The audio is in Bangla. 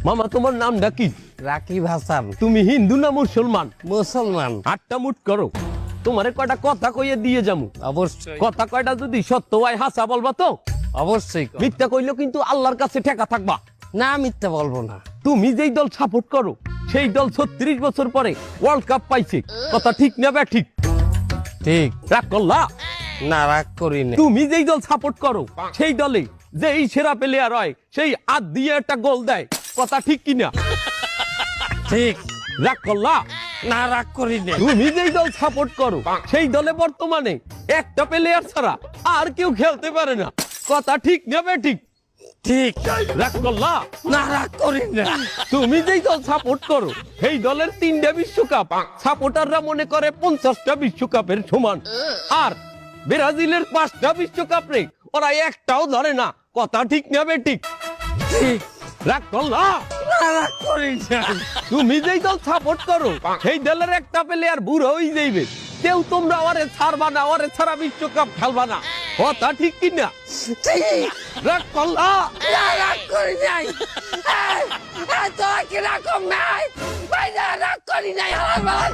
মামা তোমার নামটা কি? রাকিব হাসান। তুমি হিন্দু না মুসলমান? মুসলমান। আটটা মুট করো, তোমারে কয়টা কথা কইয়ে দিয়ে যামু। অবশ্যই কথা কয়টা যদি সত্য হয় হাসা বলবা তো? অবশ্যই মিথ্যা কইলেও কিন্তু আল্লাহর কাছে ঠেকা থাকবা। না, মিথ্যা বলবো না। তুমি যেই দল সাপোর্ট করো সেই দল 36 বছর পরে ওয়ার্ল্ড কাপ পাইছে, কথা ঠিক না বে ঠিক? ঠিক। রাগ করলা? না, রাগ করি না। তুমি যেই দল সাপোর্ট করো সেই দলে যেই সেরা প্লেয়ার হয় সেই হাত দিয়ে একটা গোল দেয়, কথা ঠিক কিনা? ঠিক। রাগ করলা? না, রাগ করি না। তুমি যেই দল সাপোর্ট করো সেই দলে বর্তমানে একটা প্লেয়ার ছাড়া আর কেউ খেলতে পারে না, কথা ঠিক নেবে ঠিক? ঠিক। রাগ করলা? না, রাগ করি না। তুমি যেই দল সাপোর্ট করো সেই দলের 3টা বিশ্বকাপ সাপোর্টাররা মনে করে 50টা বিশ্বকাপের সমান, আর ব্রাজিলের 5টা বিশ্বকাপ রে ওরা একটাও ধরে না, কথা ঠিক নেবে ঠিক? ঠিক। রাগ করলা? না, রাগ করি না। তুমি যেই দল সাপোর্ট করো সেই দলের একটা প্লেয়ার বুড়ো হয়ে যাইবে, কেউ তোমরা ওরে ছাড়বা না, ওরে ছাড়া বিশ্বকাপ খেলবা না, কথা ঠিক কিনা? ঠিক। রাগ করলা? না, রাগ করি নাই। তোরা কি রাগ নাই? রাগ করি নাই। আমার